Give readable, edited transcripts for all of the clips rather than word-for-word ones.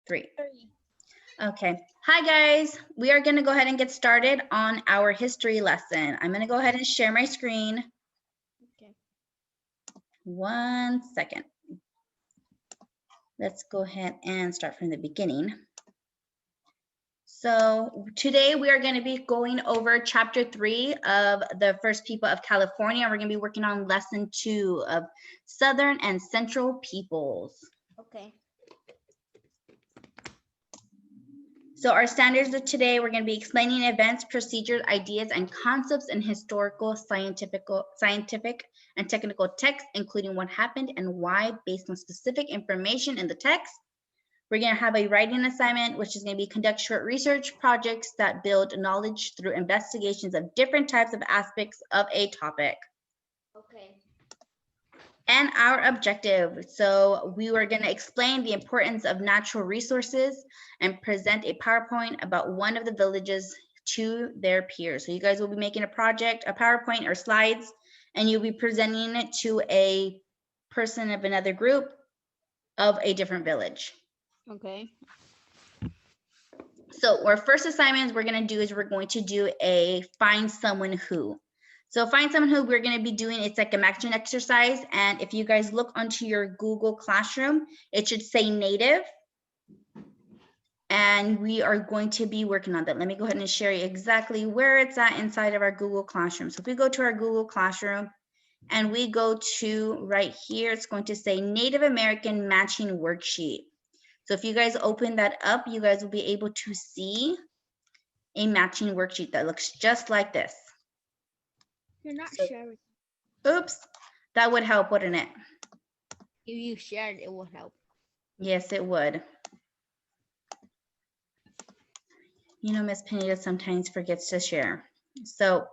3. Okay. Hi, guys. We are going to go ahead and get started on our history lesson. I'm going to go ahead and share my screen. Okay. 1 second. Let's go ahead and start from the beginning. So today we are going to be going over chapter 3 of the First People of California. We're going to be working on lesson 2 of Southern and Central Peoples. Okay. So our standards of today, we're going to be explaining events, procedures, ideas, and concepts in historical, scientific, and technical texts, including what happened and why based on specific information in the text. We're going to have a writing assignment, which is going to be conduct short research projects that build knowledge through investigations of different types of aspects of a topic. Okay. And our objective. So we were going to explain the importance of natural resources and present a PowerPoint about one of the villages to their peers. So you guys will be making a project, a PowerPoint or slides, and you'll be presenting it to a person of another group of a different village. Okay. So our first assignment we're going to do is we're going to do a find someone who. So find someone who we're going to be doing, it's like a matching exercise. And if you guys look onto your Google Classroom, it should say native. And we are going to be working on that. Let me go ahead and share you exactly where it's at inside of our Google Classroom. So if we go to our Google Classroom and we go to right here, it's going to say Native American Matching Worksheet. So if you guys open that up, you guys will be able to see a matching worksheet that looks just like this. You're not So, sharing. oops, that would help, wouldn't it? If you shared, it would help. Yes, it would. You know, Miss Pineda sometimes forgets to share. So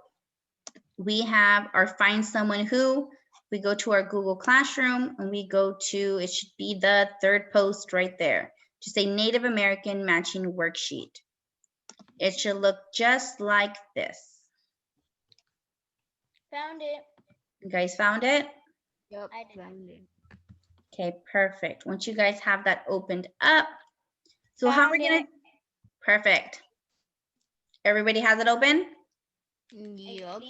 we have our find someone who. We go to our Google Classroom and we go to, it should be the third post right there. Just a Native American matching worksheet. It should look just like this. Found it. You guys found it? Yep, I found it. Okay, perfect. Once you guys have that opened up, so how are we gonna? Perfect. Everybody has it open? Yep.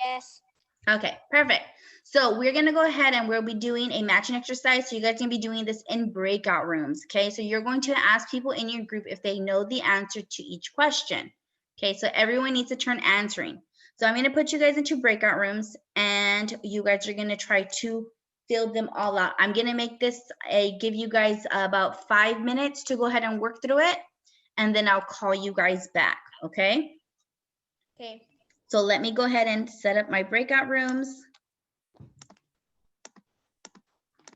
Yes. Okay, perfect. So we're gonna go ahead and we'll be doing a matching exercise. So you guys are gonna be doing this in breakout rooms. Okay, so you're going to ask people in your group if they know the answer to each question. Okay, so everyone needs to turn answering. So I'm gonna put you guys into breakout rooms and you guys are gonna try to fill them all out. I'm gonna make this give you guys about 5 minutes to go ahead and work through it, and then I'll call you guys back, okay? Okay. So let me go ahead and set up my breakout rooms.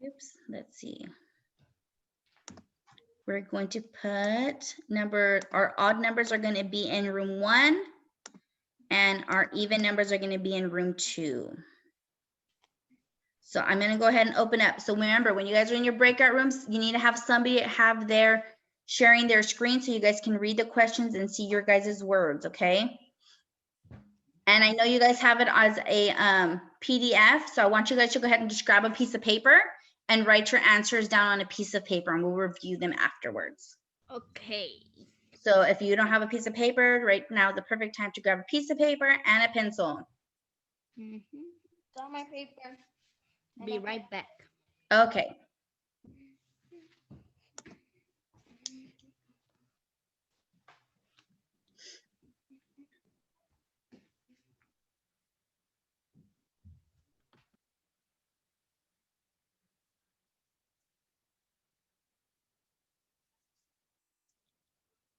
Oops, let's see. We're going to put our odd numbers are going to be in room 1, and our even numbers are going to be in room 2. So I'm going to go ahead and open up. So remember, when you guys are in your breakout rooms, you need to have somebody have their sharing their screen so you guys can read the questions and see your guys' words, okay? And I know you guys have it as a PDF, so I want you guys to go ahead and just grab a piece of paper and write your answers down on a piece of paper, and we'll review them afterwards. Okay. So if you don't have a piece of paper, right now is the perfect time to grab a piece of paper and a pencil. It's on my paper. Be right back. Okay.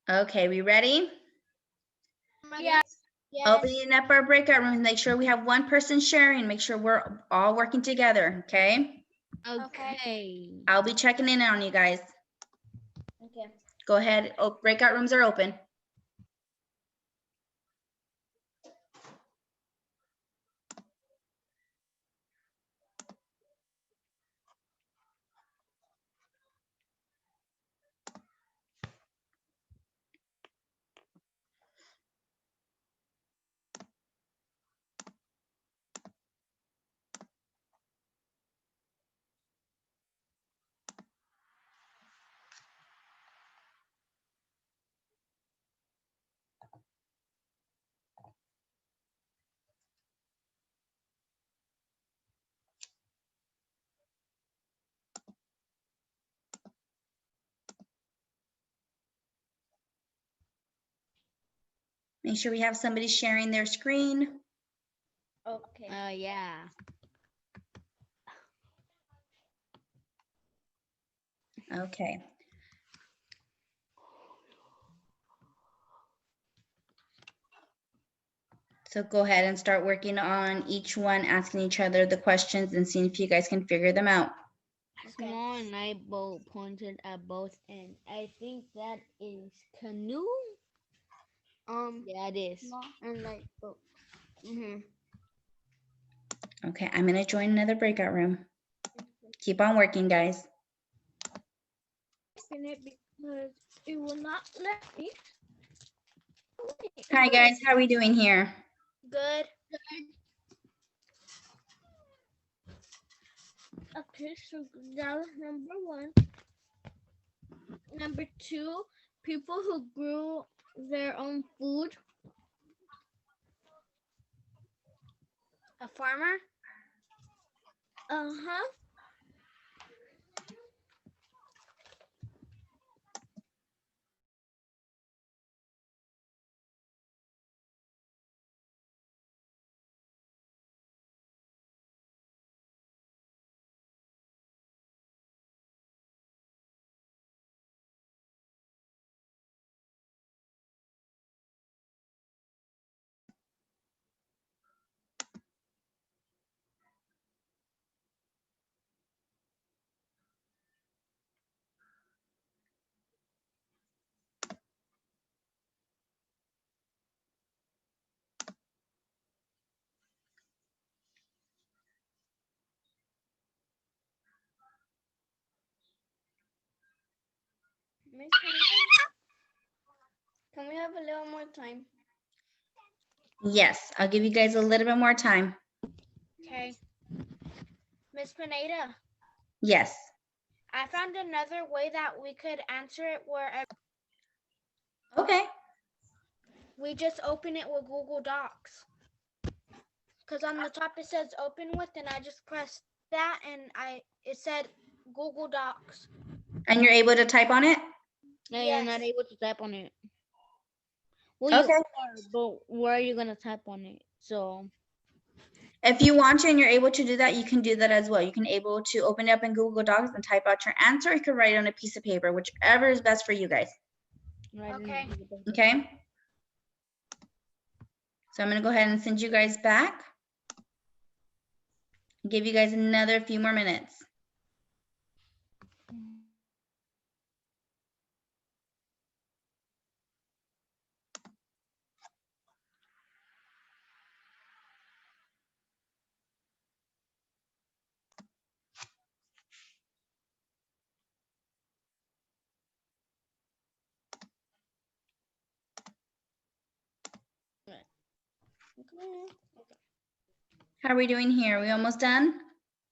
Okay, we ready? Yeah. Yes. Opening up our breakout rooms, make sure we have one person sharing, make sure we're all working together, okay? Okay. I'll be checking in on you guys. Okay. Go ahead, breakout rooms are open. Make sure we have somebody sharing their screen. Okay. Yeah. Okay. So go ahead and start working on each one, asking each other the questions and seeing if you guys can figure them out. Okay. Small and I both pointed at both ends. I think that is canoe. Yeah, it is. Small and light boat. Okay, I'm gonna join another breakout room. Keep on working, guys. In it because it will not let me. Hi guys, how are we doing here? Good. Okay, so that was number 1. Number 2, people who grew their own food. A farmer? Uh-huh. Miss Hannah, can we have a little more time? Yes, I'll give you guys a little bit more time. Okay. Miss Pineda, Yes. I found another way that we could answer it where Okay. we just open it with Google Docs. Because on the top it says open with, and I just pressed that and it said Google Docs. And you're able to type on it? No, Yes. you're not able to type on it. Well, Okay. you are, but where are you gonna type on it? So If you want to and you're able to do that, you can do that as well. You can able to open it up in Google Docs and type out your answer. You can write it on a piece of paper, whichever is best for you guys. Okay. Okay. So I'm going to go ahead and send you guys back. Give you guys another few more minutes. How are we doing here? Are we almost done?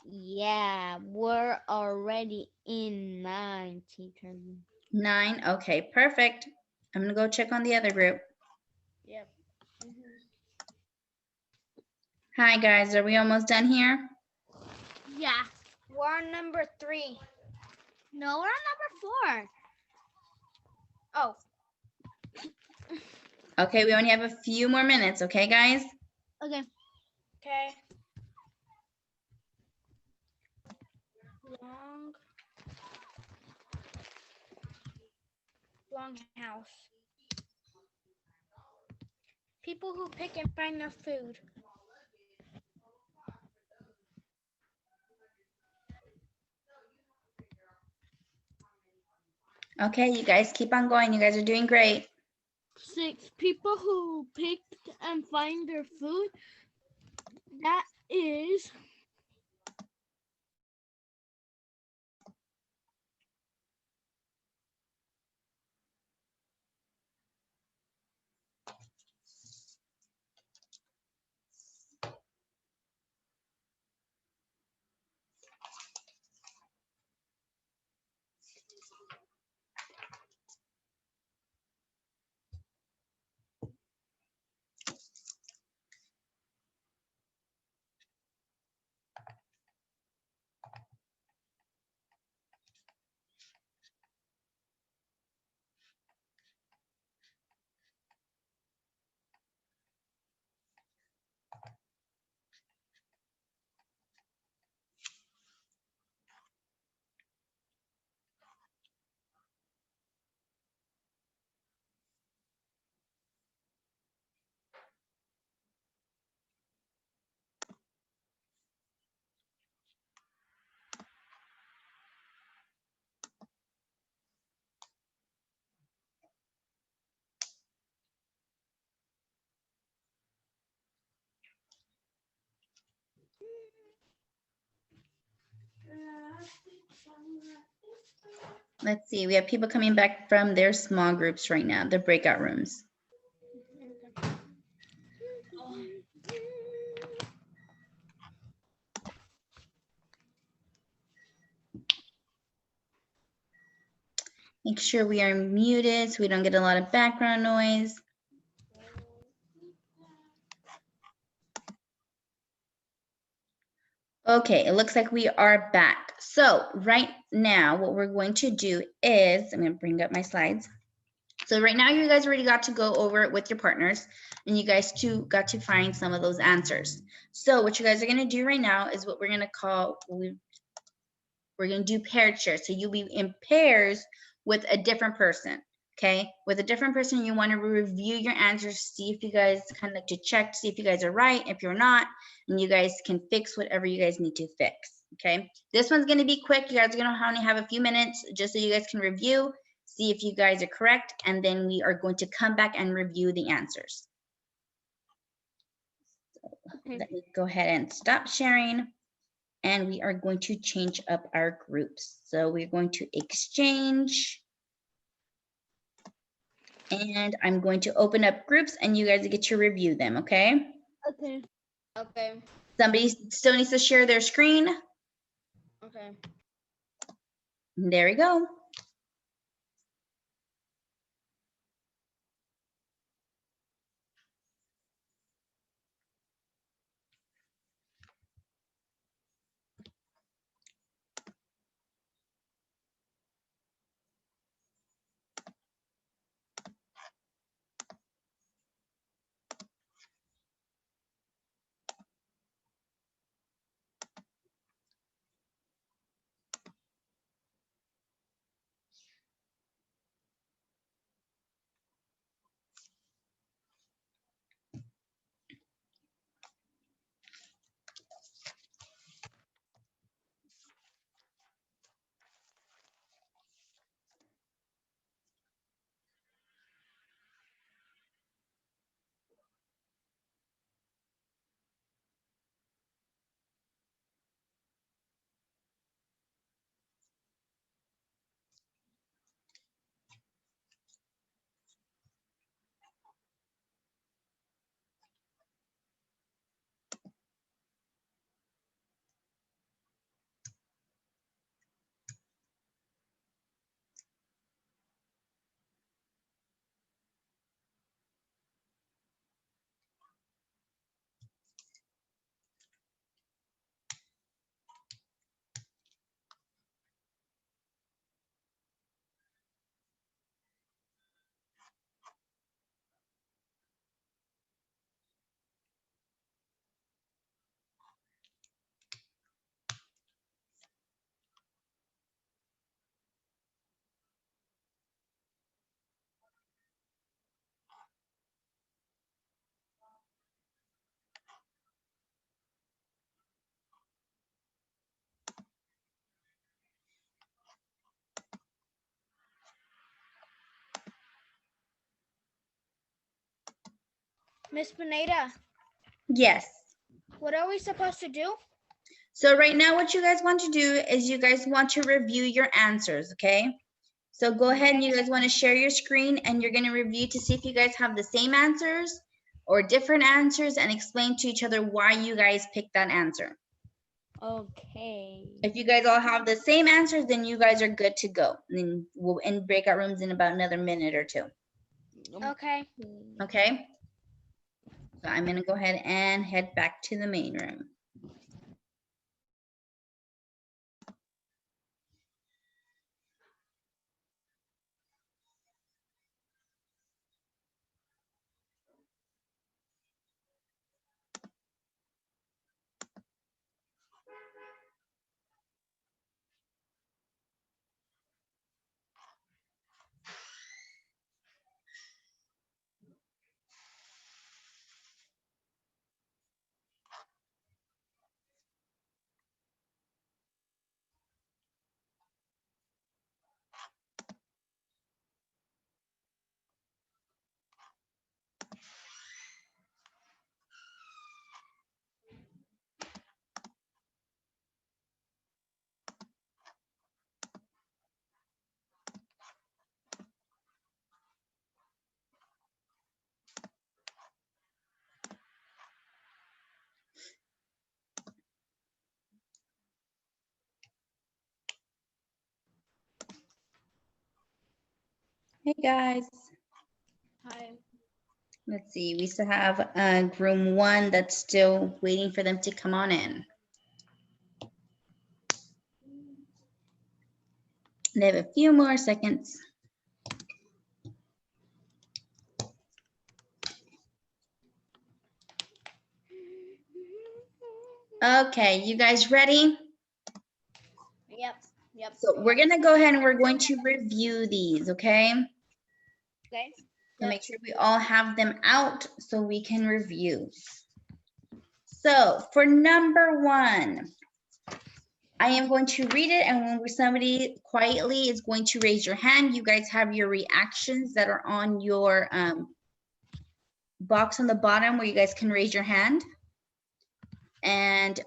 Yeah, we're already in 9, teacher. 9. Okay, perfect. I'm going to go check on the other group. Yep. Hi, guys. Are we almost done here? Yeah. We're on number 3. No, we're on number 4. Oh. Okay, we only have a few more minutes. Okay, guys? Okay. Okay. Long house. People who pick and find their food. Okay, you guys keep on going. You guys are doing great. 6, people who pick and find their food. That is Let's see. We have people coming back from their small groups right now, the breakout rooms. Make sure we are muted so we don't get a lot of background noise. Okay, it looks like we are back. So right now, what we're going to do is, I'm going to bring up my slides. So right now, you guys already got to go over it with your partners, and you guys too got to find some of those answers. So what you guys are going to do right now is what we're going to call, we're going to do paired share. So you'll be in pairs with a different person. Okay, with a different person, you want to review your answers, see if you guys kind of like to check, see if you guys are right. If you're not, and you guys can fix whatever you guys need to fix. Okay, this one's going to be quick. You guys are going to only have a few minutes just so you guys can review, see if you guys are correct, and then we are going to come back and review the answers. So let me go ahead and stop sharing, and we are going to change up our groups. So we're going to exchange. And I'm going to open up groups and you guys get to review them, okay? Okay. Okay. Somebody still needs to share their screen. Okay. There we go. Miss Pineda, Yes. what are we supposed to do? So right now what you guys want to do is you guys want to review your answers, okay? So go ahead and you guys want to share your screen and you're going to review to see if you guys have the same answers or different answers and explain to each other why you guys picked that answer. Okay. If you guys all have the same answers, then you guys are good to go. And then we'll end breakout rooms in about another minute or two. Okay. Okay? So I'm going to go ahead and head back to the main room. Hey guys. Hi. Let's see. We still have room 1 that's still waiting for them to come on in. They have a few more seconds. Okay, you guys ready? Yep. Yep. So we're gonna go ahead and we're going to review these, okay? Okay. So make sure we all have them out so we can review. So for number 1, I am going to read it, and when somebody quietly is going to raise your hand, you guys have your reactions that are on your box on the bottom where you guys can raise your hand. And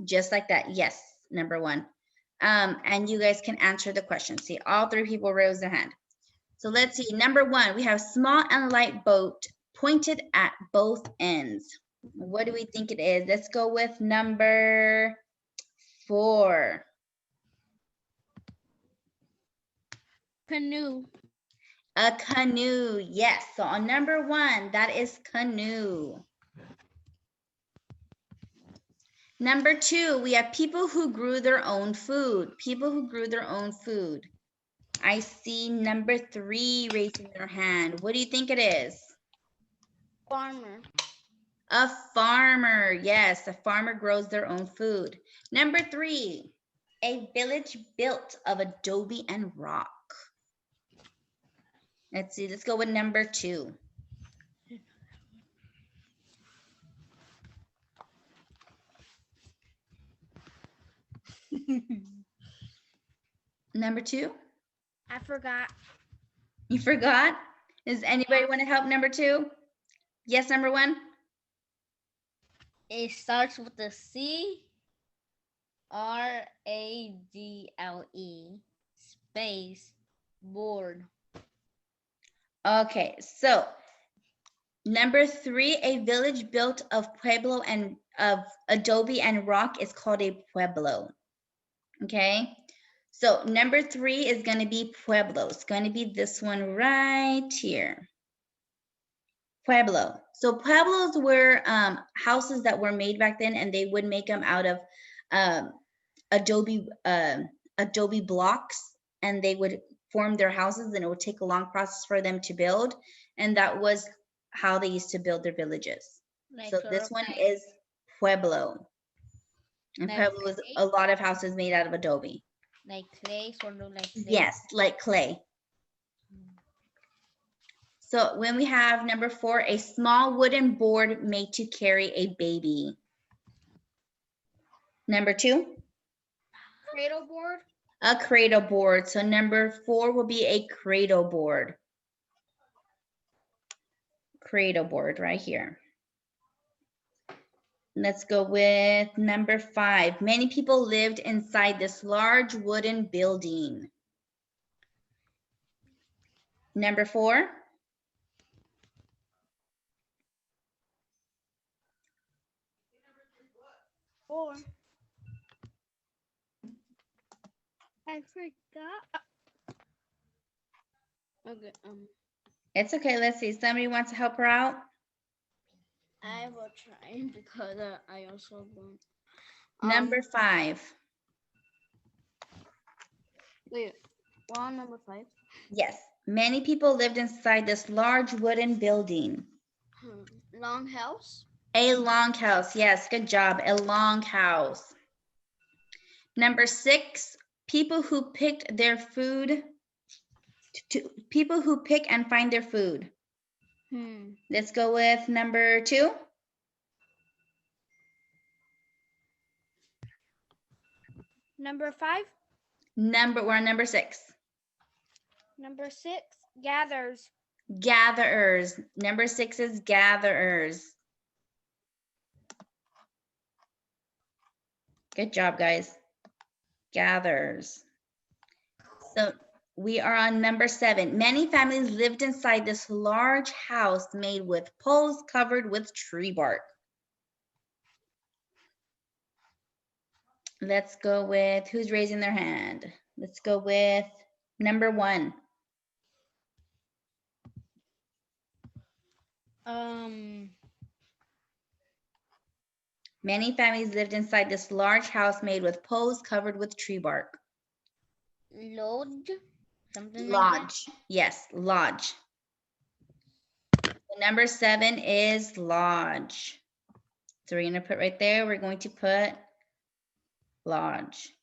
just like that, yes, number 1. And you guys can answer the question. See, all 3 people raise their hand. So let's see, number 1, we have small and light boat pointed at both ends. What do we think it is? Let's go with number 4. Canoe. A canoe, yes. So on number 1, that is canoe. Number 2, we have people who grew their own food. People who grew their own food. I see number 3 raising their hand. What do you think it is? Farmer. A farmer, yes, a farmer grows their own food. Number 3, a village built of adobe and rock. Let's see, let's go with number 2. Number 2, I forgot. you forgot? Does anybody want to help number 2? Yes, number 1? It starts with the C. RADLE space board. Okay, so number 3, a village built of pueblo and of adobe and rock is called a pueblo. Okay, so number 3 is going to be pueblo. It's going to be this one right here. Pueblo. So pueblos were houses that were made back then, and they would make them out of adobe blocks, and they would form their houses, and it would take a long process for them to build, and that was how they used to build their villages. Like So this one is pueblo, and like pueblo is a lot of houses made out of adobe. Like clay, sort of like clay. Yes, like clay. So when we have number 4, a small wooden board made to carry a baby. Number 2, Cradle board. a cradle board. So number 4 will be a cradle board. Cradle board right here. Let's go with number 5. Many people lived inside this large wooden building. Number 4. 4. I forgot. Okay. It's okay. Let's see. Somebody wants to help her out? I will try because I also don't. Number 5. Wait. We're on number 5. Yes. Many people lived inside this large wooden building. Long house. A long house. Yes, good job. A long house. Number 6, people who picked their food. People who pick and find their food. Let's go with number 2. Number 5. We're on number 6. Number 6. Gathers. Gatherers. Number 6 is gatherers. Good job, guys. Gatherers. So we are on number 7. Many families lived inside this large house made with poles covered with tree bark. Let's go with, who's raising their hand? Let's go with number 1. Many families lived inside this large house made with poles covered with tree bark. Lodge, something like that. Lodge. Yes, lodge. Number 7 is lodge. So we're going to put right there, we're going to put lodge.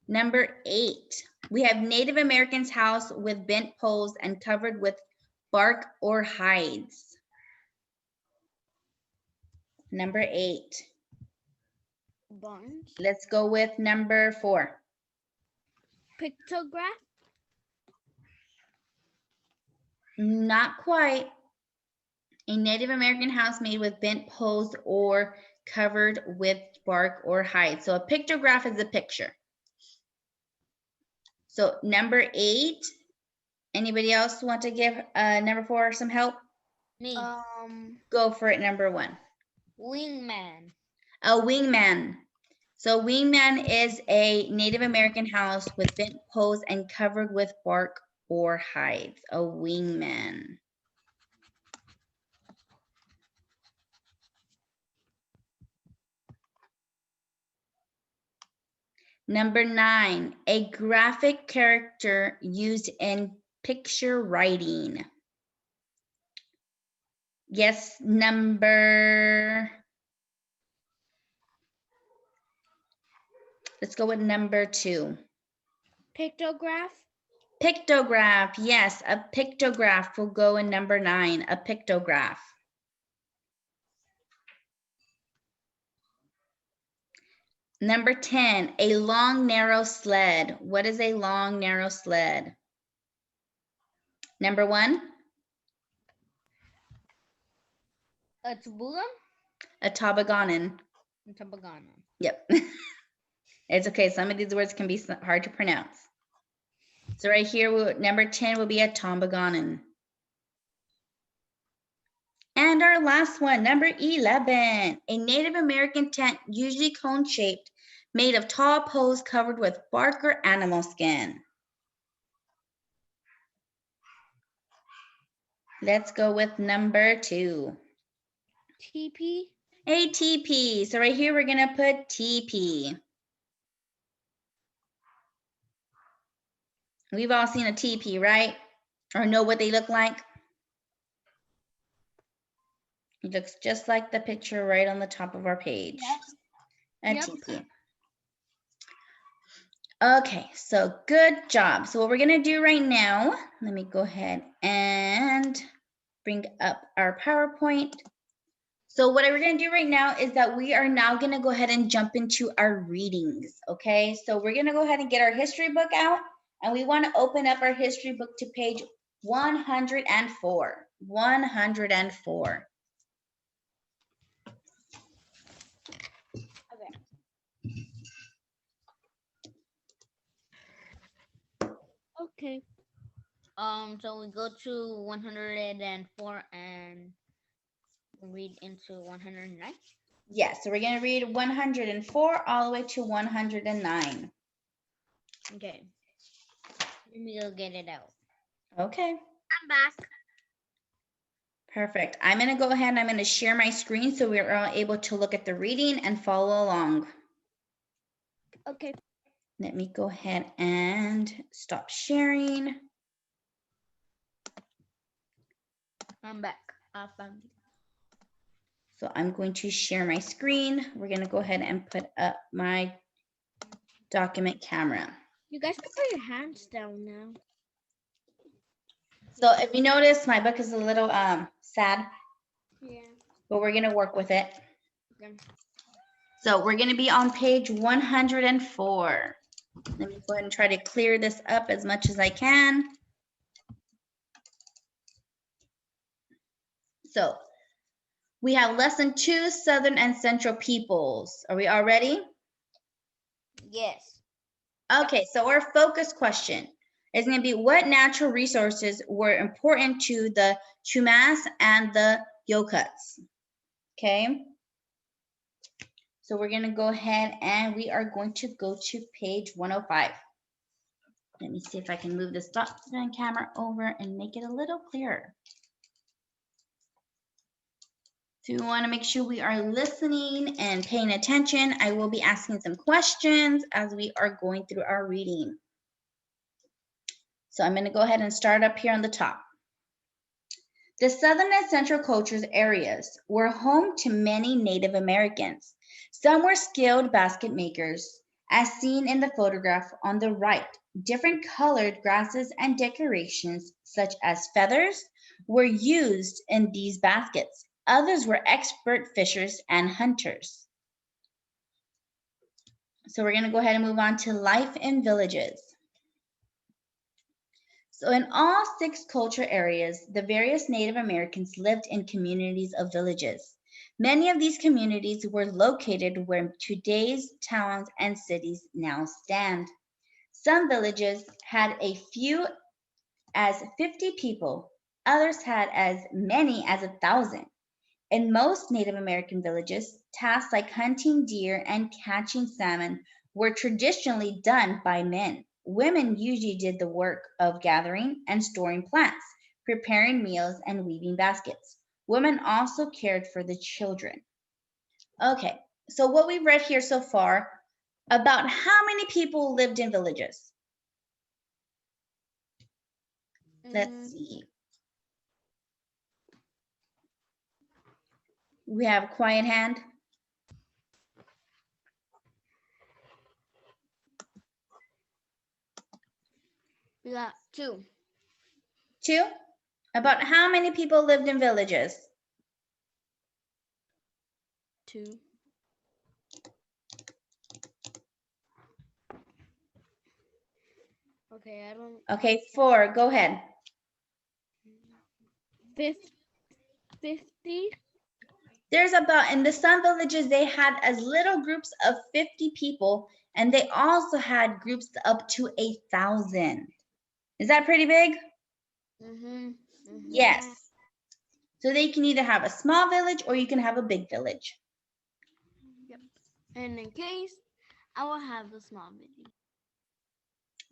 Number 8, we have Native Americans' house with bent poles and covered with bark or hides. Number 8. Barns. Let's go with number 4. Pictograph. Not quite. A Native American house made with bent poles or covered with bark or hide. So a pictograph is a picture. So number 8, anybody else want to give number 4 some help? Me. Go for it, number 1. Wingman. A wingman. So wingman is a Native American house with bent poles and covered with bark or hides. A wingman. Number 9, a graphic character used in picture writing. Yes, let's go with number 2. Pictograph. Pictograph, yes, a pictograph will go in number 9, a pictograph. Number 10, a long, narrow sled. What is a long, narrow sled? Number 1? A toboggan. A tobogganon. A toboggan. Yep. It's okay. Some of these words can be hard to pronounce. So right here, number 10 will be a tobogganon. And our last one, number 11, a Native American tent, usually cone-shaped, made of tall poles covered with bark or animal skin. Let's go with number 2. TP. A teepee. So right here, we're going to put teepee. We've all seen a teepee, right? Or know what they look like? It looks just like the picture right on the top of our page. A teepee. Okay, so good job. So what we're gonna do right now, let me go ahead and bring up our PowerPoint. So what we're gonna do right now is that we are now gonna go ahead and jump into our readings, okay? So we're gonna go ahead and get our history book out, and we wanna open up our history book to page 104. 104. Okay. So we go to 104 and read into 109. Yes, so we're gonna read 104 all the way to 109. Okay. Let me go get it out. Okay. I'm back. Perfect. I'm going to go ahead and I'm going to share my screen so we're all able to look at the reading and follow along. Okay. Let me go ahead and stop sharing. I'm back. I found it. So I'm going to share my screen. We're going to go ahead and put up my document camera. You guys can put your hands down now. So if you notice, my book is a little sad, Yeah. but we're going to work with it. Okay. So we're going to be on page 104. Let me go ahead and try to clear this up as much as I can. So we have lesson 2, Southern and Central Peoples. Are we all ready? Yes. Okay, so our focus question is going to be what natural resources were important to the Chumash and the Yokuts? Okay. So we're going to go ahead and we are going to go to page 105. Let me see if I can move the stop sign camera over and make it a little clearer. So we want to make sure we are listening and paying attention. I will be asking some questions as we are going through our reading. So I'm going to go ahead and start up here on the top. The Southern and Central Cultures areas were home to many Native Americans. Some were skilled basket makers, as seen in the photograph on the right. Different colored grasses and decorations, such as feathers, were used in these baskets. Others were expert fishers and hunters. So we're going to go ahead and move on to life in villages. So in all 6 culture areas, the various Native Americans lived in communities of villages. Many of these communities were located where today's towns and cities now stand. Some villages had a few as 50 people, others had as many as 1,000. In most Native American villages, tasks like hunting deer and catching salmon were traditionally done by men. Women usually did the work of gathering and storing plants, preparing meals, and weaving baskets. Women also cared for the children. Okay, so what we've read here so far, about how many people lived in villages? Let's see. We have quiet hand. We got 2. 2? About how many people lived in villages? 2. Okay, I don't. Okay, 4. Go ahead. 50. There's about, in the some villages, they had as little groups of 50 people, and they also had groups up to 1,000. Is that pretty big? Yes. So they can either have a small village or you can have a big village. Yep. And in case, I will have the small village.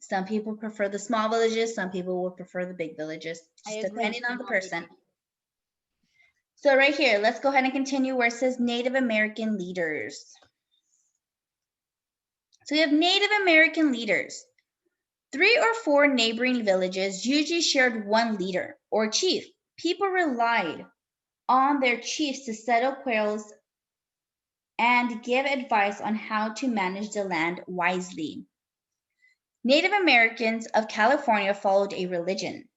Some people prefer the small villages. Some people will prefer the big villages, just depending on the person. So right here, let's go ahead and continue where it says Native American leaders. So we have Native American leaders. 3 or 4 neighboring villages usually shared one leader or chief. People relied on their chiefs to settle quarrels and give advice on how to manage the land wisely. Native Americans of California followed a religion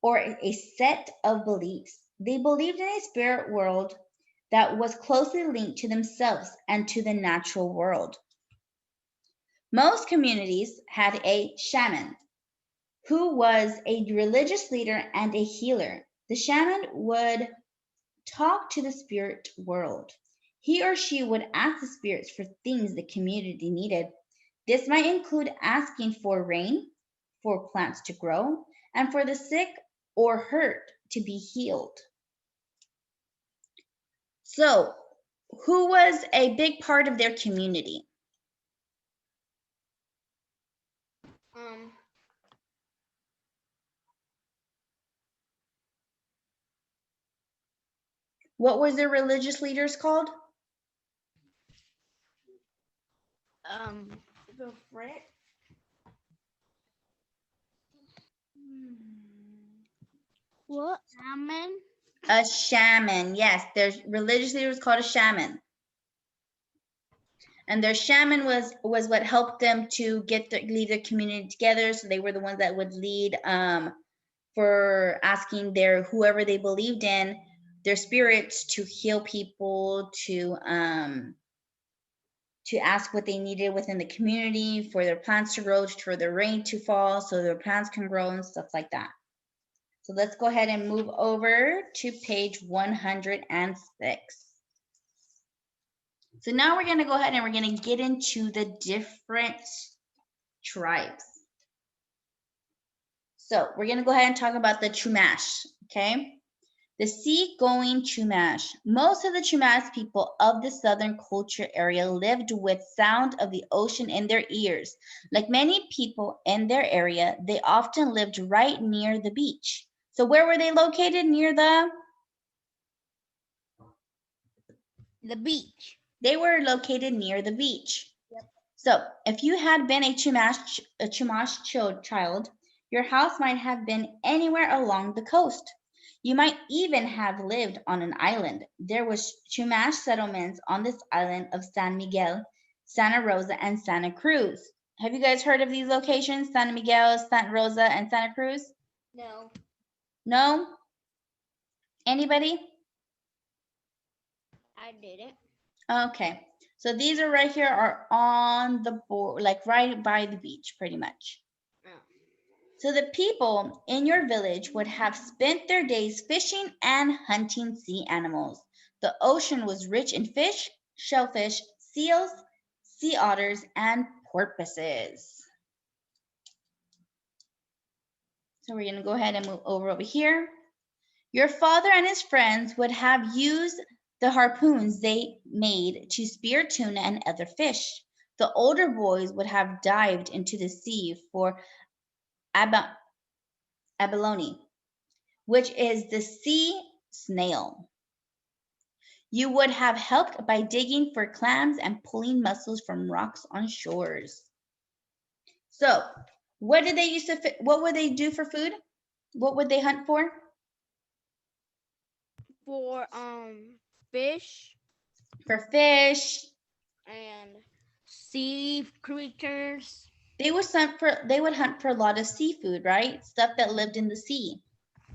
or a set of beliefs. They believed in a spirit world that was closely linked to themselves and to the natural world. Most communities had a shaman who was a religious leader and a healer. The shaman would talk to the spirit world. He or she would ask the spirits for things the community needed. This might include asking for rain, for plants to grow, and for the sick or hurt to be healed. So, who was a big part of their community? What was their religious leaders called? The friend. What? Shaman? A shaman, yes. Their religious leader was called a shaman. And their shaman was what helped them to lead their community together. So they were the ones that would lead for asking their whoever they believed in, their spirits, to heal people, to ask what they needed within the community, for their plants to grow, for the rain to fall, so their plants can grow and stuff like that. So let's go ahead and move over to page 106. So now we're going to go ahead and we're going to get into the different tribes. So we're going to go ahead and talk about the Chumash, okay? The sea-going Chumash. Most of the Chumash people of the southern culture area lived with sound of the ocean in their ears. Like many people in their area, they often lived right near the beach. So where were they located? Near The beach. they were located near the beach. Yep. So if you had been a Chumash child, your house might have been anywhere along the coast. You might even have lived on an island. There was Chumash settlements on this island of San Miguel, Santa Rosa, and Santa Cruz. Have you guys heard of these locations? San Miguel, Santa Rosa, and Santa Cruz? No. No? Anybody? I didn't. Okay. So these are right here are on the board, like right by the beach, pretty much. Oh. So the people in your village would have spent their days fishing and hunting sea animals. The ocean was rich in fish, shellfish, seals, sea otters, and porpoises. So we're going to go ahead and move over here. Your father and his friends would have used the harpoons they made to spear tuna and other fish. The older boys would have dived into the sea for abalone, which is the sea snail. You would have helped by digging for clams and pulling mussels from rocks on shores. So, what did they use to what would they do for food? What would they hunt for? For fish For fish. and Sea creatures. They would hunt for a lot of seafood, right? Stuff that lived in the sea.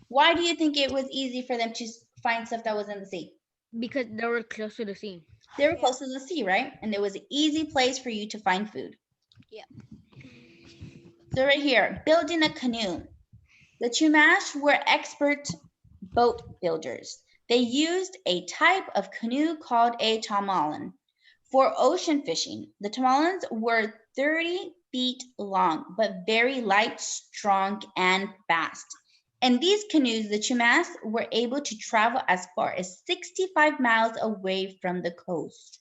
Why do you think it was easy for them to find stuff that was in the sea? Because they were close to the sea. They were Yeah. close to the sea, right? And it was an easy place for you to find food. Yeah. So right here, building a canoe. The Chumash were expert boat builders. They used a type of canoe called a tamalan for ocean fishing. The tamalans were 30 feet long, but very light, strong, and fast. In these canoes, the Chumash were able to travel as far as 65 miles away from the coast.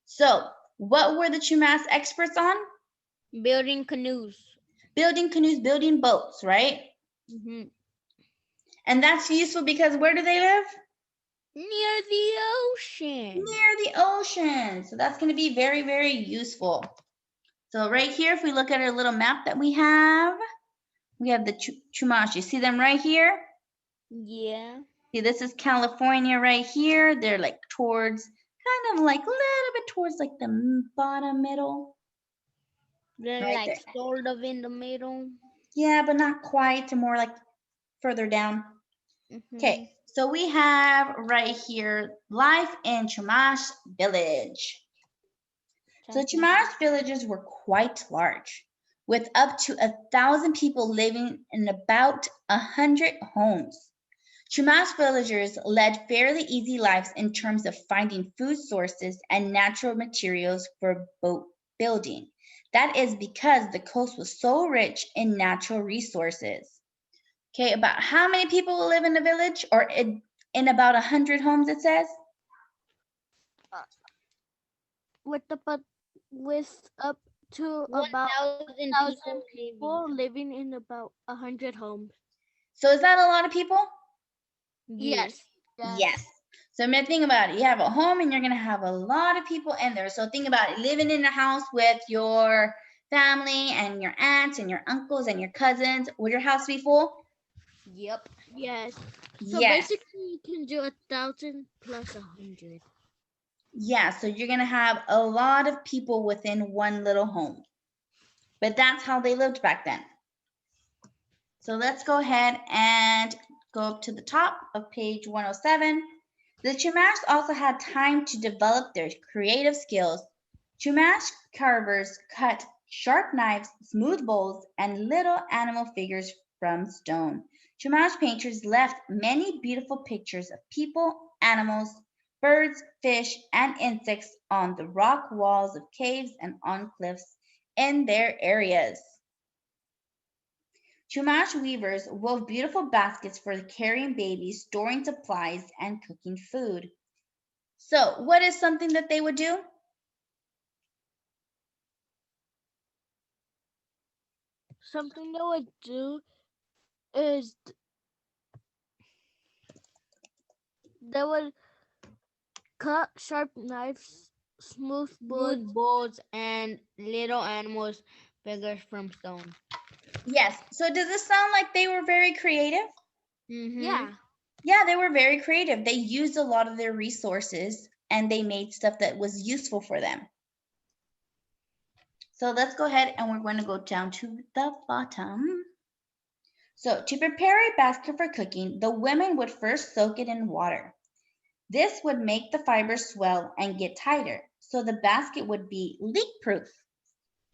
So, what were the Chumash experts on? Building canoes. Building canoes, building boats, right? Mm-hmm. And that's useful because where do they live? Near the ocean. Near the ocean. So that's going to be very, very useful. So right here, if we look at our little map that we have the Chumash. You see them right here? Yeah. See, this is California right here. They're like towards, kind of like a little bit towards like the bottom middle. They're Right like there. sort of in the middle. Yeah, but not quite. More like further down. Okay, so we have right here life in Chumash village. So Chumash villages were quite large, with up to 1,000 people living in about 100 homes. Chumash villagers led fairly easy lives in terms of finding food sources and natural materials for boat building. That is because the coast was so rich in natural resources. Okay, about how many people will live in the village or in about 100 homes, it says? with up to about 1,000 1,000 people people living in about 100 homes. So is that a lot of people? living. Yes. Yes. So I'm gonna think about it. You have a home and you're gonna have a lot of people in there. So think about it, living in a house with your family and your aunts and your uncles and your cousins. Would your house be full? Yep. Yes. So Yes. basically, you can do 1,000 plus 100. Yeah, so you're gonna have a lot of people within one little home. But that's how they lived back then. So let's go ahead and go up to the top of page 107. The Chumash also had time to develop their creative skills. Chumash carvers cut sharp knives, smooth bowls, and little animal figures from stone. Chumash painters left many beautiful pictures of people, animals, birds, fish, and insects on the rock walls of caves and on cliffs in their areas. Chumash weavers wove beautiful baskets for carrying babies, storing supplies, and cooking food. So, what is something that they would do? Something they would do is they would cut sharp knives, smooth boards, and little animals figures from stone. Yes. So, does this sound like they were very creative? Mm-hmm. Yeah. Yeah, they were very creative. They used a lot of their resources and they made stuff that was useful for them. So let's go ahead and we're going to go down to the bottom. So to prepare a basket for cooking, the women would first soak it in water. This would make the fibers swell and get tighter, so the basket would be leak-proof.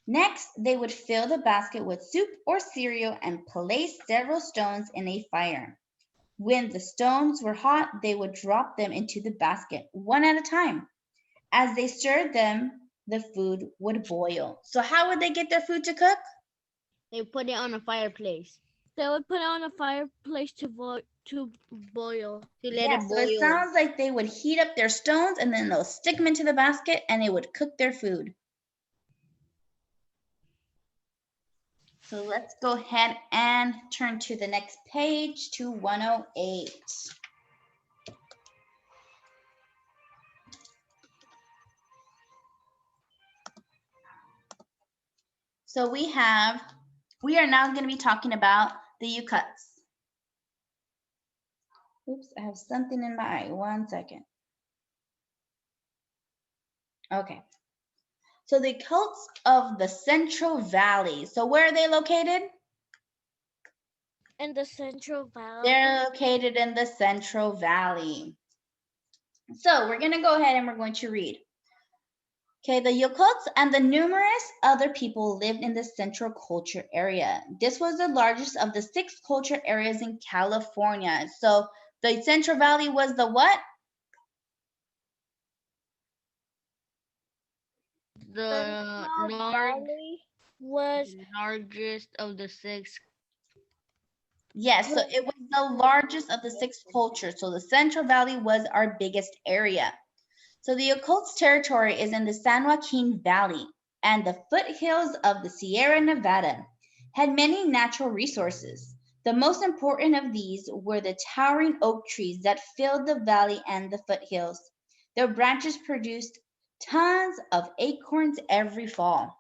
Next, they would fill the basket with soup or cereal and place several stones in a fire. When the stones were hot, they would drop them into the basket one at a time. As they stirred them, the food would boil. So how would they get their food to cook? They put it on a fireplace. They would put it on a fireplace to boil. To let Yeah, it so it boil. sounds like they would heat up their stones and then they'll stick them into the basket and it would cook their food. So let's go ahead and turn to the next page to 108. So we are now going to be talking about the yucats. Oops, I have something in my eye. 1 second. Okay. So the cults of the Central Valley. So where are they located? In the Central Valley. They're located in the Central Valley. So we're going to go ahead and we're going to read. Okay, the Yokuts and the numerous other people lived in the Central Culture area. This was the largest of the 6 culture areas in California. So the Central Valley was the what? The Central Valley was largest of the 6. Yes, so it was the largest of the 6 cultures. So the Central Valley was our biggest area. So the occult's territory is in the San Joaquin Valley, and the foothills of the Sierra Nevada had many natural resources. The most important of these were the towering oak trees that filled the valley and the foothills. Their branches produced tons of acorns every fall.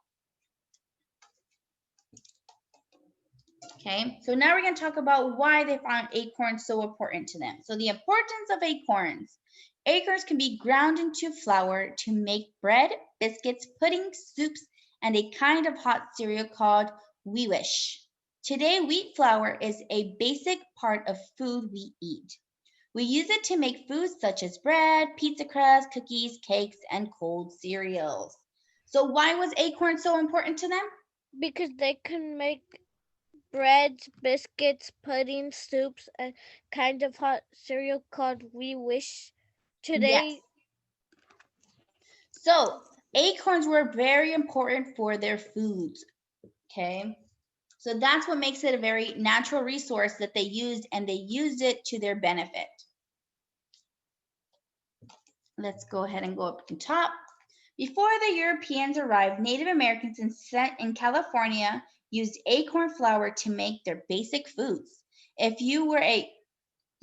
Okay, so now we're going to talk about why they found acorns so important to them. So the importance of acorns. Acorns can be ground into flour to make bread, biscuits, puddings, soups, and a kind of hot cereal called wee wish. Today, wheat flour is a basic part of food we eat. We use it to make foods such as bread, pizza crust, cookies, cakes, and cold cereals. So why was acorn so important to them? because they can make breads, biscuits, puddings, soups, and kind of hot cereal called We Wish. Today, Yes. So acorns were very important for their foods, okay? So that's what makes it a very natural resource that they used, and they used it to their benefit. Let's go ahead and go up to the top. Before the Europeans arrived, Native Americans in California used acorn flour to make their basic foods. If you were a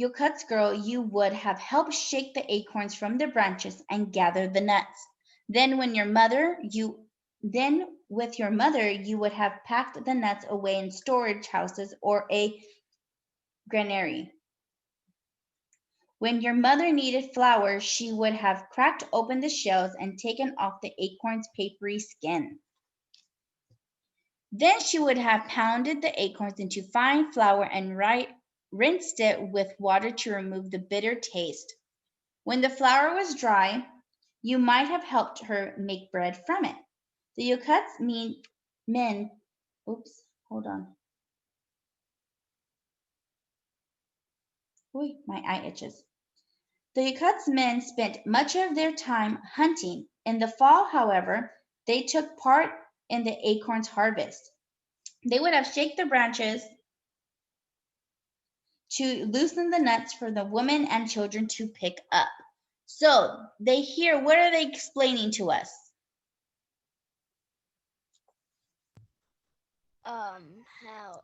Yokuts girl, you would have helped shake the acorns from the branches and gather the nuts. Then with your mother, you would have packed the nuts away in storage houses or a granary. When your mother needed flour, she would have cracked open the shells and taken off the acorn's papery skin. Then she would have pounded the acorns into fine flour and rinsed it with water to remove the bitter taste. When the flour was dry, you might have helped her make bread from it. The Yokuts oops, hold on. Ooh, my eye itches. The Yokuts men spent much of their time hunting. In the fall, however, they took part in the acorns harvest. They would have shake the branches to loosen the nuts for the women and children to pick up. So they hear, what are they explaining to us? How?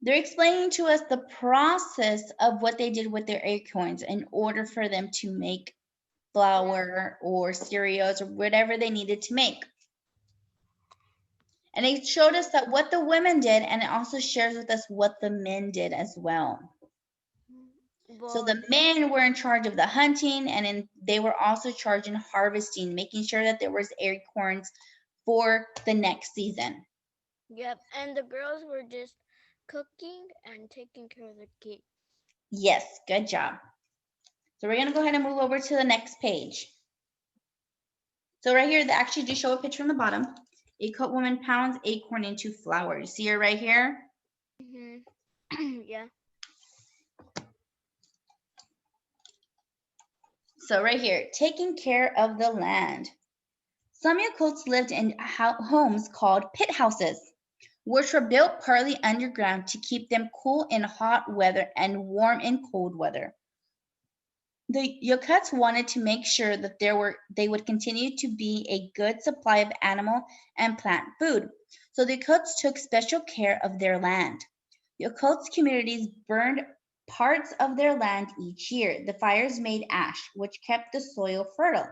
They're explaining to us the process of what they did with their acorns in order for them to make flour or cereals or whatever they needed to make. And it showed us that what the women did, and it also shares with us what the men did as well. So the men were in charge of the hunting, and they were also charged in harvesting, making sure that there was acorns for the next season. Yep, and the girls were just cooking and taking care of the kids. Yes, good job. So we're gonna go ahead and move over to the next page. So right here, they actually do show a picture on the bottom. A cook woman pounds acorn into flour. You see her right here? Yeah. So right here, taking care of the land. Some Yakults lived in homes called pit houses, which were built partly underground to keep them cool in hot weather and warm in cold weather. The Yakuts wanted to make sure that they would continue to be a good supply of animal and plant food. So the Yakuts took special care of their land. Yakuts communities burned parts of their land each year. The fires made ash, which kept the soil fertile.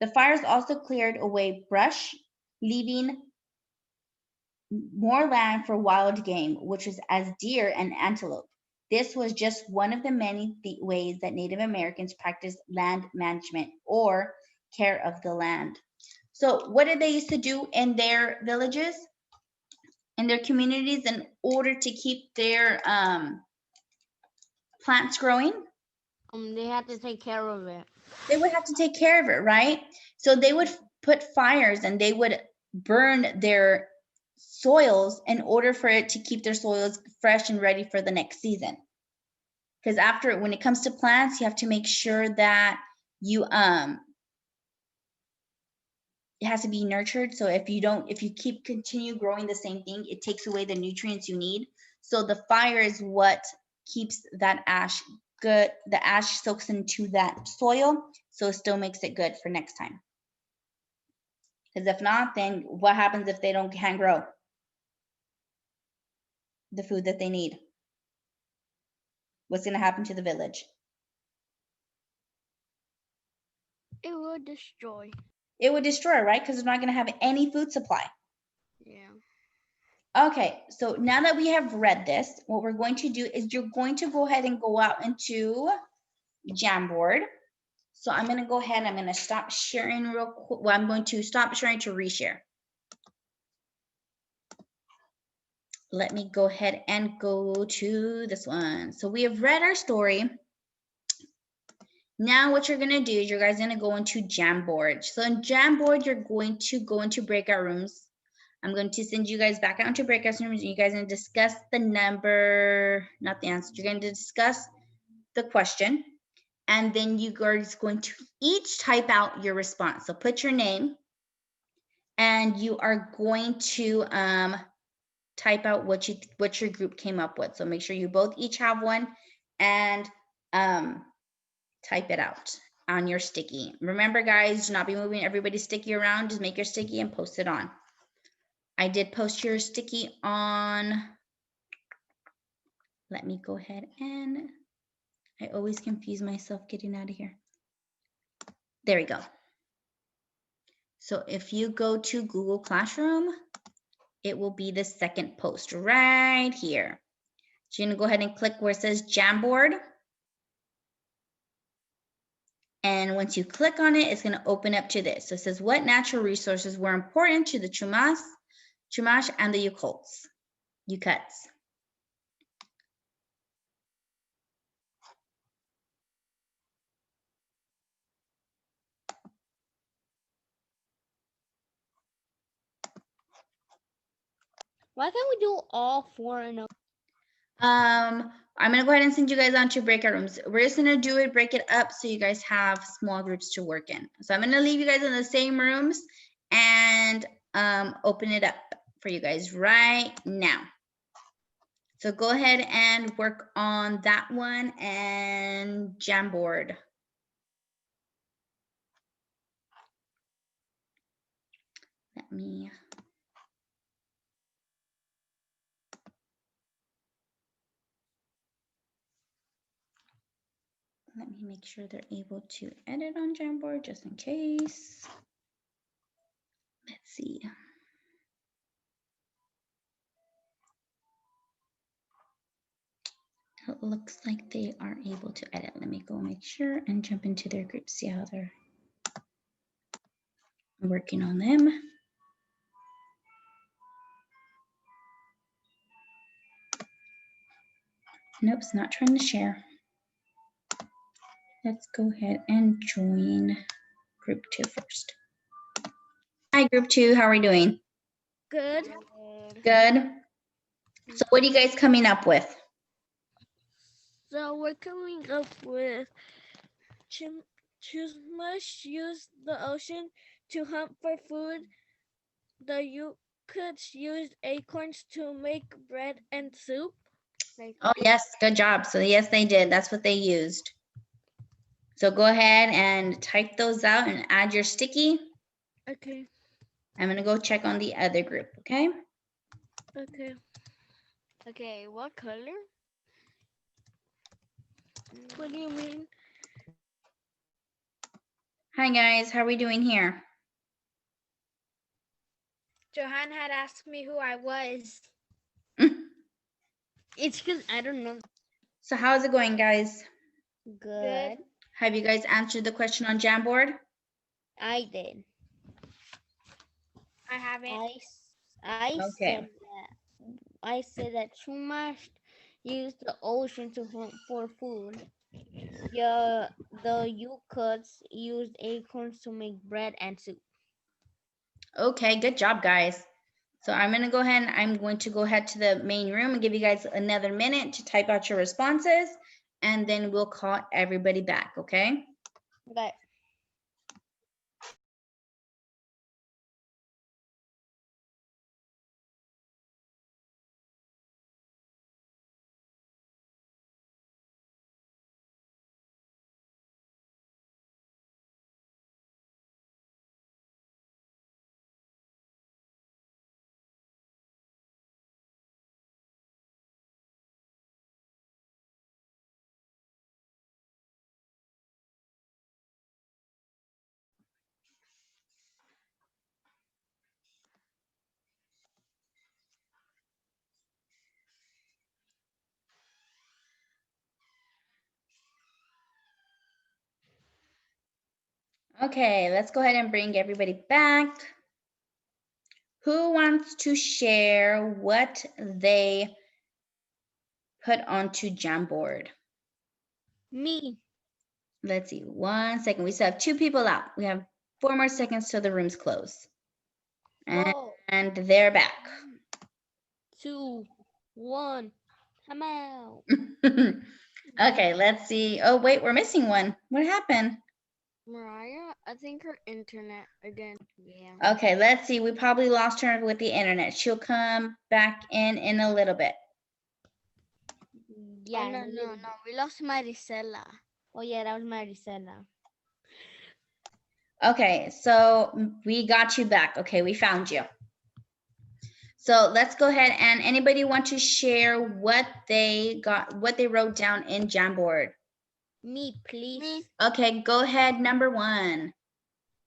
The fires also cleared away brush, leaving more land for wild game, which was as deer and antelope. This was just one of the many ways that Native Americans practiced land management or care of the land. So, what did they used to do in their villages, in their communities, in order to keep their plants growing? They had to take care of it. They would have to take care of it, right? So they would put fires and they would burn their soils in order for it to keep their soils fresh and ready for the next season. Because when it comes to plants, you have to make sure that you it has to be nurtured. So if you continue growing the same thing, it takes away the nutrients you need. So the fire is what keeps that ash good. The ash soaks into that soil, so it still makes it good for next time. Because if not, then what happens if they can't grow the food that they need? What's going to happen to the village? It will destroy. It would destroy, right? Because they're not going to have any food supply. Yeah. Okay, so now that we have read this, what we're going to do is you're going to go ahead and go out into Jamboard. So I'm going to go ahead, I'm going to stop sharing real quick. Well, I'm going to stop sharing to reshare. Let me go ahead and go to this one. So we have read our story. Now what you're going to do is you guys are going to go into Jamboard. So in Jamboard, you're going to go into breakout rooms. I'm going to send you guys back out into breakout rooms. You guys are going to discuss the number, not the answer. You're going to discuss the question. And then you guys are going to each type out your response. So put your name. And you are going to type out what your group came up with. So make sure you both each have one and type it out on your sticky. Remember, guys, do not be moving everybody's sticky around. Just make your sticky and post it on. I did post your sticky on. Let me go ahead and I always confuse myself getting out of here. There we go. So if you go to Google Classroom, it will be the second post right here. So you're gonna go ahead and click where it says Jamboard. And once you click on it, it's gonna open up to this. So it says, what natural resources were important to the Chumash and the Yakuts? Why can't we do all four in a? I'm gonna go ahead and send you guys on to breakout rooms. We're just gonna do it, break it up so you guys have small groups to work in. So I'm gonna leave you guys in the same rooms and open it up for you guys right now. So go ahead and work on that one and Jamboard. Let me make sure they're able to edit on Jamboard just in case. Let's see. It looks like they are able to edit. Let me go make sure and jump into their group, see how they're working on them. Nope, it's not trying to share. Let's go ahead and join group 2 first. Hi, group 2, how are we doing? Good. Good. So what are you guys coming up with? So we're coming up with must use the ocean to hunt for food. The Yukuts used acorns to make bread and soup. Oh, yes, good job. So yes, they did. That's what they used. So go ahead and type those out and add your sticky. Okay. I'm gonna go check on the other group, okay? Okay. Okay, what color? What do you mean? Hi guys, how are we doing here? Johan had asked me who I was. It's because I don't know. So how's it going, guys? Good. Have you guys answered the question on Jamboard? I did. I haven't. I Okay. said that you must use the ocean to hunt for food. The Yukuts used acorns to make bread and soup. Okay, good job, guys. So I'm gonna go ahead and I'm going to go ahead to the main room and give you guys another minute to type out your responses, and then we'll call everybody back, okay? Okay. Okay, let's go ahead and bring everybody back. Who wants to share what they put onto Jamboard? Me. Let's see, 1 second. We still have 2 people out. We have 4 more seconds till the room's close. And they're back. 2, 1. I'm out. Okay, let's see. Oh, wait, we're missing one. What happened? Mariah, I think her internet again. Yeah. Okay, let's see. We probably lost her with the internet. She'll come back in a little bit. Yeah. Oh, no. We lost Maricela. Oh, yeah, that was Maricela. Okay, so we got you back. Okay, we found you. So let's go ahead and anybody want to share what they wrote down in Jamboard? Me, please. Okay, go ahead, number 1.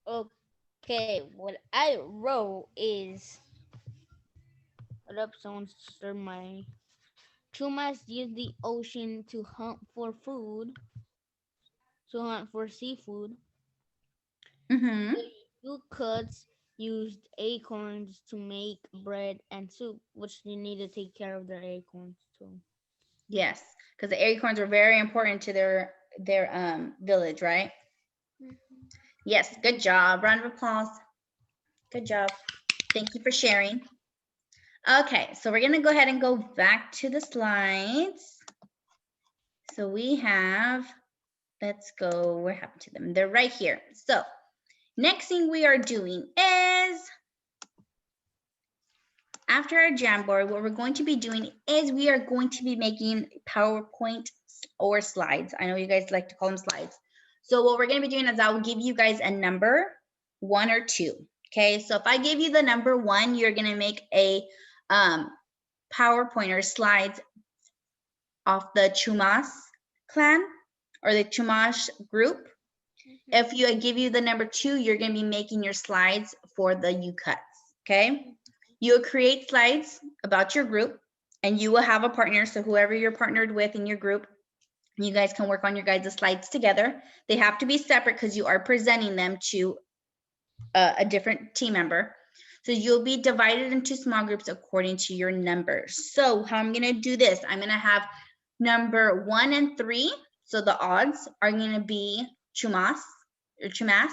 Okay, what I wrote is, hold up, someone stirred my. Chumas use the ocean to hunt for food, to hunt for seafood. Mm-hmm. Yukuts used acorns to make bread and soup, which they need to take care of their acorns too. Yes, because the acorns were very important to their village, right? Mm-hmm. Yes, good job. Round of applause. Good job. Thank you for sharing. Okay, so we're going to go ahead and go back to the slides. So we have, let's go, where happened to them? They're right here. So next thing we are doing is after our Jamboard, what we're going to be doing is we are going to be making PowerPoint or slides. I know you guys like to call them slides. So what we're going to be doing is I will give you guys a number, 1 or 2. Okay, so if I give you the number 1, you're going to make a PowerPoint or slides off the Chumas clan or the Chumash group. If I give you the number 2, you're going to be making your slides for the U-Cuts. Okay, you'll create slides about your group and you will have a partner. So whoever you're partnered with in your group, you guys can work on your guys' slides together. They have to be separate because you are presenting them to a different team member. So you'll be divided into small groups according to your numbers. So how I'm going to do this, I'm going to have number 1 and 3. So the odds are going to be Chumas or Chumas.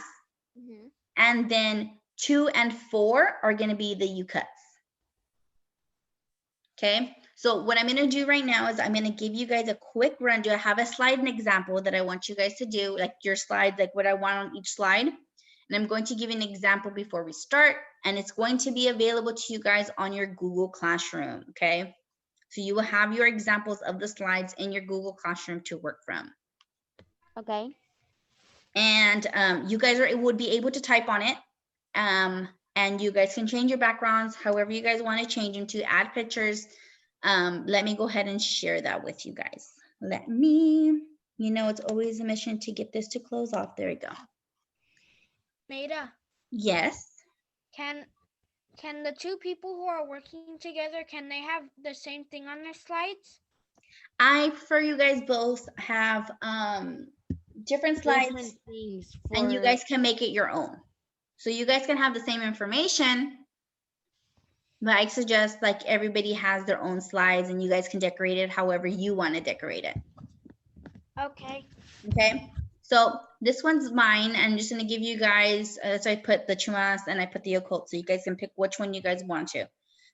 And then 2 and 4 are going to be the U-Cuts. Okay, so what I'm going to do right now is I'm going to give you guys a quick run. Do I have a slide and example that I want you guys to do, like your slides, like what I want on each slide? And I'm going to give you an example before we start, and it's going to be available to you guys on your Google Classroom. Okay, so you will have your examples of the slides in your Google Classroom to work from. Okay. And you guys would be able to type on it. And you guys can change your backgrounds however you guys want to change them to, add pictures. Let me go ahead and share that with you guys. Let me, it's always a mission to get this to close off. There we go. Maida, Yes. can the 2 people who are working together, can they have the same thing on their slides? I prefer you guys both have different slides, Different things and you for- guys can make it your own. So you guys can have the same information, but I suggest like everybody has their own slides and you guys can decorate it however you want to decorate it. Okay. Okay, so this one's mine. I'm just going to give you guys, so I put the Chumas and I put the occult, so you guys can pick which one you guys want to.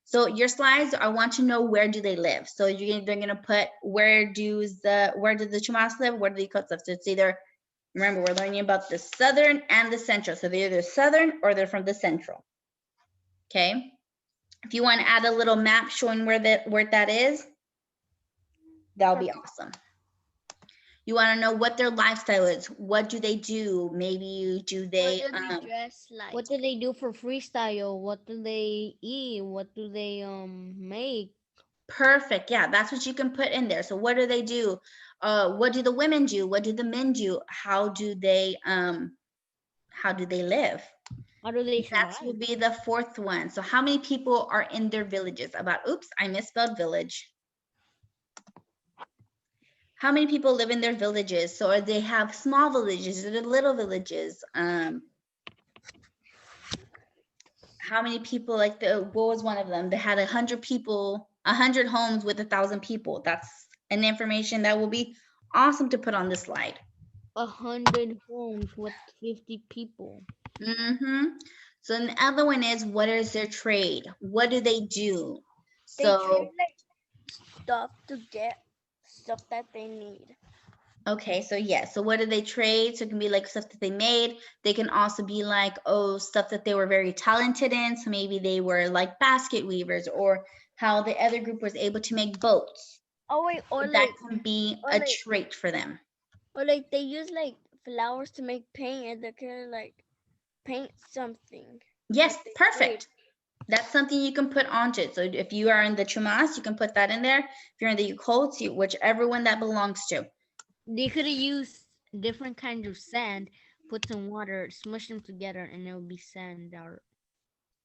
So your slides, I want to know where do they live. So they're going to put where do the Chumas live, where do the occults live. So it's either, remember, we're learning about the southern and the central. So they're either southern or they're from the central. Okay. If you want to add a little map showing where that is, that'll be awesome. You want to know what their lifestyle is. What do they do? Maybe do they, dress like? What do they do for freestyle? What do they eat? What do they make? perfect. Yeah, that's what you can put in there. So what do they do? What do the women do? What do the men do? How do they live? How do they survive? That will be the 4th one. So how many people are in their villages? Oops, I misspelled village. How many people live in their villages? So they have small villages or little villages? How many people, like what was one of them? They had 100 people, 100 homes with 1,000 people. That's an information that will be awesome to put on the slide. 100 homes with 50 people. So the other one is, what is their trade? What do they do? They trade like stuff to get stuff that they need. Okay, so yeah, so what do they trade? So it can be like stuff that they made. They can also be like, oh, stuff that they were very talented in. So maybe they were like basket weavers, or how the other group was able to make boats. Oh wait, or That like, can be or a like- trait for them. or like they use like flowers to make paint, and they can like paint something. Yes, that they perfect. That's something you can put onto it. So if you are in the Chumas, you can put that in there. If you're in the Ukolts, whichever one that belongs to. They could have used different kinds of sand, put some water, smush them together, and it would be sand art.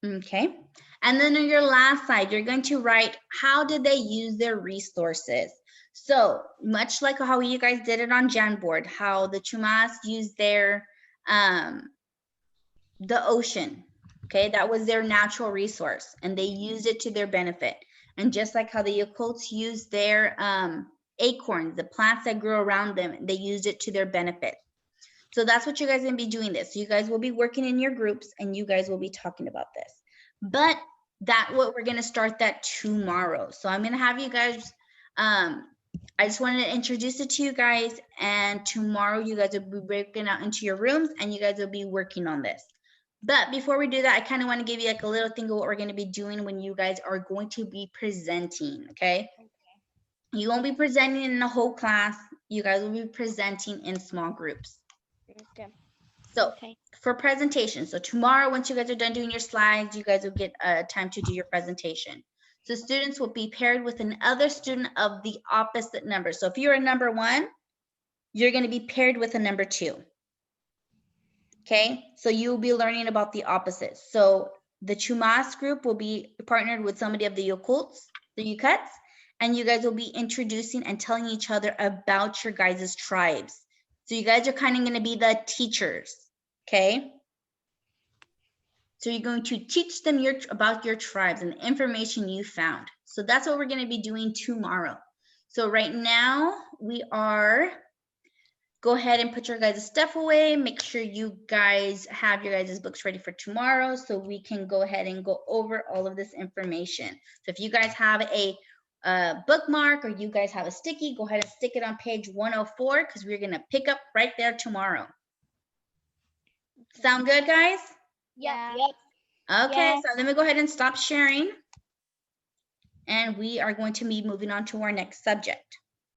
Okay. And then on your last slide, you're going to write, how did they use their resources? So much like how you guys did it on Jamboard, how the Chumas used their, the ocean. Okay, that was their natural resource and they used it to their benefit. And just like how the occults used their acorns, the plants that grew around them, they used it to their benefit. So that's what you guys are gonna be doing this. So you guys will be working in your groups and you guys will be talking about this. But we're gonna start that tomorrow. So I'm gonna have you guys, I just wanted to introduce it to you guys, and tomorrow you guys will be breaking out into your rooms and you guys will be working on this. But before we do that, I kind of want to give you like a little thing of what we're going to be doing when you guys are going to be presenting, okay? You won't be presenting in the whole class. You guys will be presenting in small groups. Okay. So Okay. for presentation, so tomorrow, once you guys are done doing your slides, you guys will get time to do your presentation. So students will be paired with another student of the opposite number. So if you're a number 1, you're going to be paired with a number 2. Okay, so you'll be learning about the opposites. So the Chumas group will be partnered with somebody of the Yakults, the Yukuts, and you guys will be introducing and telling each other about your guys' tribes. So you guys are kind of going to be the teachers, okay? So you're going to teach them about your tribes and the information you found. So that's what we're going to be doing tomorrow. So right now we are, go ahead and put your guys' stuff away. Make sure you guys have your guys' books ready for tomorrow so we can go ahead and go over all of this information. So if you guys have a bookmark or you guys have a sticky, go ahead and stick it on page 104 because we're going to pick up right there tomorrow. Sound good, guys? Yeah. Yep. Okay, Yes. so let me go ahead and stop sharing. And we are going to be moving on to our next subject.